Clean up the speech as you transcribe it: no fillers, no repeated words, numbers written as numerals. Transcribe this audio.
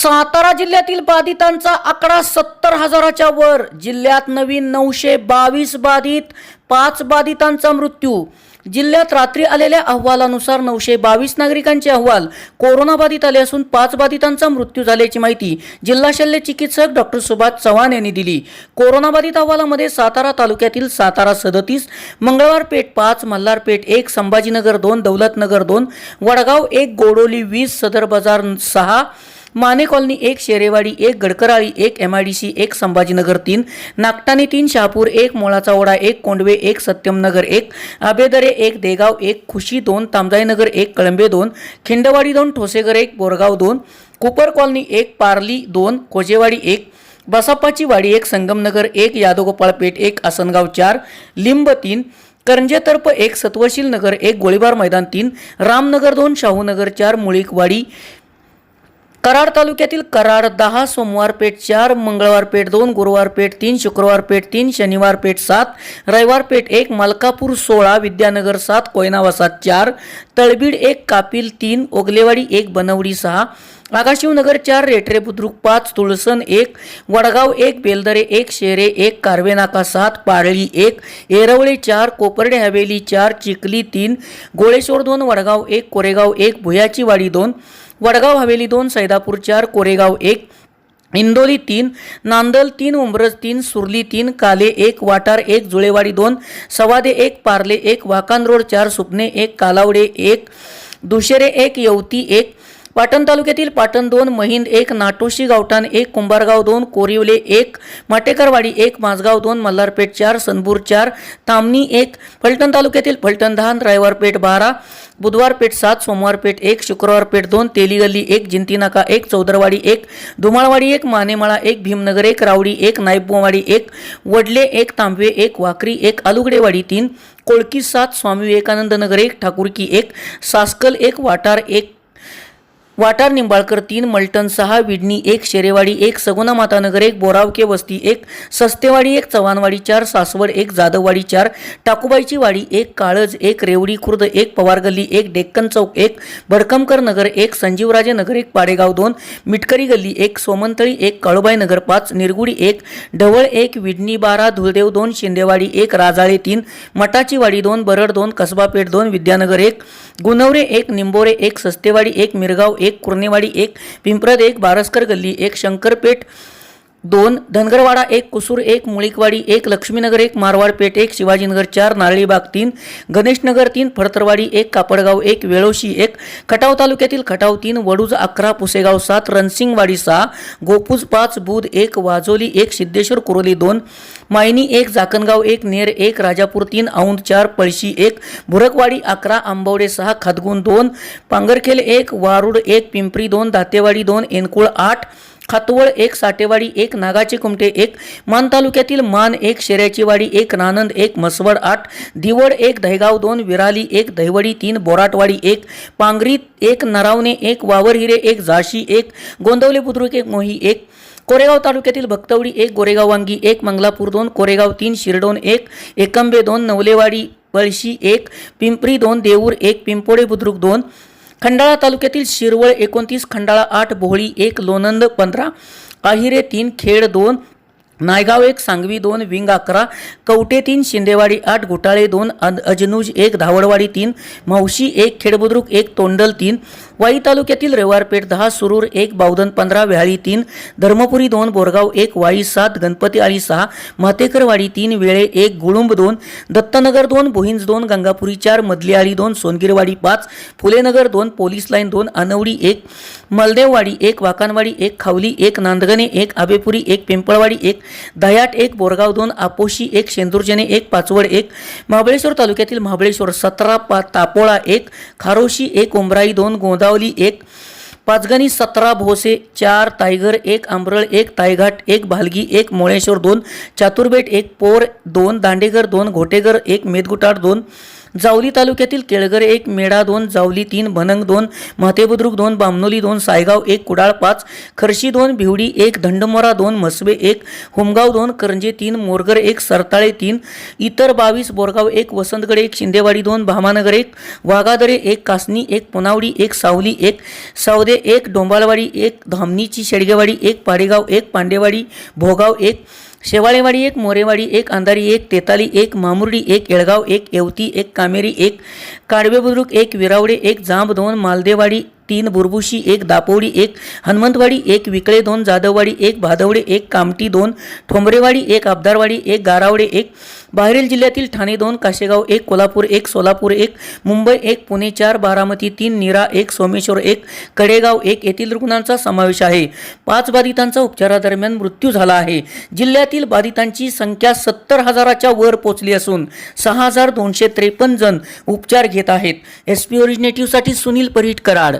सातारा जिल्ह्यातील बाधितांचा आकडा 70,000च्या वर। जिल्ह्यात नवीन 922 बाधित, 5 बाधितांचा मृत्यू। जिल्ह्यात रात्री आलेल्या अहवालानुसार 922 नागरिकांचे अहवाल कोरोना बाधित आले असून 5 बाधितांचा मृत्यू झाल्याची माहिती जिल्हा शल्य चिकित्सक डॉक्टर सुभाष चव्हाण यांनी दिली। कोरोना बाधित अहवालामध्ये सातारा तालुक्यातील सातारा 37, मंगळवार पेठ 5, मल्हार पेठ 1, संभाजीनगर 2, दौलतनगर 2, वडगाव 1, गोडोली 20, सदर बाजार 6, माने कॉलनी 1, शेरेवाडी 1, गडकराळी 1, MIDC 1, संभाजीनगर 3, नागटाणी 3, शहापूर 1, मोळाचा ओढा 1, कोंडवे 1, सत्यमनगर 1, आबेदरे 1, देगाव 1, खुशी 2, तामजाईनगर 1, कळंबे 2, खिंडवाडी 2, ठोसेगर 1, बोरगाव 2, कुपर कॉलनी 1, पारली 2, कोजेवाडी 1, बसाप्पाची वाडी 1, संगमनगर 1, यादवगोपाळ पेठ 1, आसनगाव 4, लिंब 3, करंजेतर्फ 1, सत्वशील नगर 1, गोळीबार मैदान 3, रामनगर 2, शाहूनगर 4, मुळीकवाडी, कराड तालुक्यातील कराड 10, सोमवार पेठ 4, मंगळवार पेठ 2, गुरुवार पेठ 3, शुक्रवार पेठ 3, शनिवार पेठ 7, रविवार पेठ 1, मलकापूर 16, विद्यानगर 7, कोयनावासा 4, तळबीड 1, कापिल 3, ओगलेवाडी 1, बनवडी 6, आगाशिवनगर 4, रेटरे बुद्रुक 5, तुळसण 1, वडगाव 1, बेलदरे 1, शेरे 1, कारवेनाका 7, पारळी 1, येरवळे 4, कोपर्डे हवेली 4, चिखली 3, गोळेश्वर 2, वडगाव 1, कोरेगाव 1, भुयाची वाडी 2, वडगाव हवेली 2, सैदापूर 4, कोरेगाव 1, इंदोली 3, नांदल 3, उंबरज 3, सुरली 3, काले 1, वाटार 1, जुळेवाडी 2, सवादे 1, पार्ले 1, वाकान रोड 4, सुपने 1, कालावडे 1, दुशेरे 1, यवती 1, पाटण तालुक्यातील पाटण 2, महिंद 1, नाटोशी गावठाण 1, कुंभारगाव 2, कोरिवले 1, माटेकरवाडी 1, माझगाव 2, मल्हारपेठ 4, सनपूर 4, तामणी 1, फलटण तालुक्यातील फलटण 10, रविवारपेठ 12, बुधवारपेठ 7, सोमवारपेठ 1, शुक्रवारपेठ 2, तेलीगल्ली 1, जिंतीनाका 1, चौदरवाडी 1, धुमाळवाडी 1, मानेमाळा 1, भीमनगर 1, रावडी 1, नाईबवाडी 1, वडले 1, तांबवे 1, वाकरी 1, आलुगडेवाडी 3, कोळकी 7, स्वामी विवेकानंद नगर 1, ठाकुरकी 1, सासकल 1, वाटार 1, वाटार निंबाळकर 3, मलटण 6, विडणी 1, शेरेवाडी 1, सगुना मातानगर 1, बोरावके वस्ती 1, सस्तेवाडी 1, चव्हाणवाडी 4, सासवड 1, जाधववाडी 4, टाकूबाईची वाडी 1, काळज 1, रेवडी खुर्द 1, पवारगल्ली 1, डेक्कन चौक 1, भडकमकर नगर 1, संजीवराजे नगर 1, पाडेगाव 2, मिटकरी गल्ली 1, सोमंतळी 1, काळूबाई नगर 5, निरगुडी 1, ढवळ 1, विडणी 12, धुळदेव 2, शिंदेवाडी 1, राजाळे 3, मठाची वाडी 2, बरड 2, कसबापेठ 2, विद्यानगर 1, गुणवरे 1, निंबोरे 1, सस्तेवाडी 1, मिरगाव 1, कुर्नेवाडी 1, पिंपरद 1, बारसकर गल्ली 1, शंकरपेठ 2, धनगरवाडा 1, कुसूर 1, मुळीकवाडी 1, लक्ष्मीनगर 1, मारवाडपेठ 1, शिवाजीनगर 4, नारळीबाग 3, गणेशनगर 3, फडतरवाडी 1, कापडगाव 1, वेळोशी 1, खटाव तालुक्यातील खटाव 3, वडूज 11, पुसेगाव 7, रणसिंगवाडी 6, गोपूज 5, बुध 1, वाजोली 1, सिद्धेश्वर कुरोली 2, मायनी 1, जाकणगाव 1, नेर 1, राजापूर 3, औंध 4, पळशी 1, भुरकवाडी 11, आंबवडे 6, खदगुण 2, पांगरखेल 1, वारुड 1, पिंपरी 2, दातेवाडी 2, एनकुळ 8, खातवळ 1, साटेवाडी 1, नागाचे कुमटे 1, मान तालुक्यातील मान 1, शेऱ्याची वाडी 1, नानंद 1, मसवड 8, दिवड 1, दहेगाव 2, विराली 1, दहिवडी 3, बोराटवाडी 1, पांगरी 1, नरावणे 1, वावरहिरे 1, झाशी 1, गोंदवले बुद्रुक 1, मोही 1, कोरेगाव तालुक्यातील भक्तवडी 1, गोरेगाव वांगी 1, मंगलापूर 2, कोरेगाव 3, शिरडोन 1, एकंबे 2, नवलेवाडी पळशी 1, पिंपरी 2, देऊर 1, पिंपोडे बुद्रुक 2, खंडाळा तालुक्यातील शिरवळ 29, खंडाळा 8, बोहळी 1, लोणंद 15, आहिरे 3, खेड 2, नायगाव 1, सांगवी 2, विंग 11, कवटे 3, शिंदेवाडी 8, घोटाळे 2, अजनुज 1, धावडवाडी 3, मावशी 1, खेडबुद्रुक 1, तोंडल 3, वाई तालुक्यातील रविवारपेठ 10, सुरूर 1, बावधन 15, व्याळी 3, धर्मपुरी 2, बोरगाव 1, वाई 7, गणपती आळी 6, म्हातेकरवाडी 3, वेळे 1, गुळुंब 2, दत्तनगर 2, भोहिंज 2, गंगापुरी 4, मधली आळी 2, सोनगिरवाडी 5, फुलेनगर 2, पोलीस लाईन 2, अनवडी 1, मलदेववाडी 1, वाकानवाडी 1, खावली 1, नांदगणे 1, आबेपुरी 1, पिंपळवाडी 1, दह्याट 1, बोरगाव 2, आपोशी 1, शेंदुरजने 1, पाचवड 1, महाबळेश्वर तालुक्यातील महाबळेश्वर 17, तापोळा 1, खारोशी 1, उमराई 2, गोंदावली 1, पाचगणी 17, भोसे 4, तायगर 1, आंबरळ 1, तायघाट 1, भालगी 1, मोळेश्वर 2, चातुर्बेट 1, पोर 2, दांडेगर 2, घोटेगर 1, मेदगुटाड 2, जावली तालुक्यातील केळगर 1, मेढा 2, जावली 3, भनंग 2, म्हातेबुद्रुक 2, बामनोली 2, सायगाव 1, कुडाळ 5, खर्शी 2, भिवडी 1, धंडमोरा 2, मसबे 1, होमगाव 2, करंजे 3, मोरगर 1, सरताळे 3, इतर 22, बोरगाव 1, वसंतगड 1, शिंदेवाडी 2, भामानगर 1, वाघादरे 1, कासनी 1, पुनावडी 1, सावली 1, सावदे 1, डोंबालवाडी 1, धामणीची शेडगेवाडी 1, पाडेगाव 1, पांडेवाडी भोगाव 1, शेवाळेवाडी 1, मोरेवाडी 1, अंधारी 1, तेताली 1, मामुर्डी 1, येळगाव 1, येवती 1, कामेरी 1, काडवे बुद्रुक 1, विरावडे 1, जांब 2, मालदेवाडी 3, बुरबुशी 1, दापोडी 1, हनुमंतवाडी 1, विकळे 2, जाधववाडी 1, भादवडे 1, कामठी 2, ठोंबरेवाडी 1, आबदारवाडी 1, गारावडे 1, बाहेरील जिल्ह्यातील ठाणे 2, काशेगाव 1, कोल्हापूर 1, सोलापूर 1, मुंबई 1, पुणे 4, बारामती 3, नीरा 1, सोमेश्वर 1, कडेगाव 1 येथील रुग्णांचा समावेश आहे. 5 बाधितांचा उपचारादरम्यान मृत्यू झाला आहे. जिल्ह्यातील बाधितांची संख्या 70,000च्या वर पोहोचली असून 6,253 जण उपचार घेत आहेत. SP ओरिजिनेटिव्हसाठी सुनील परीट कराड.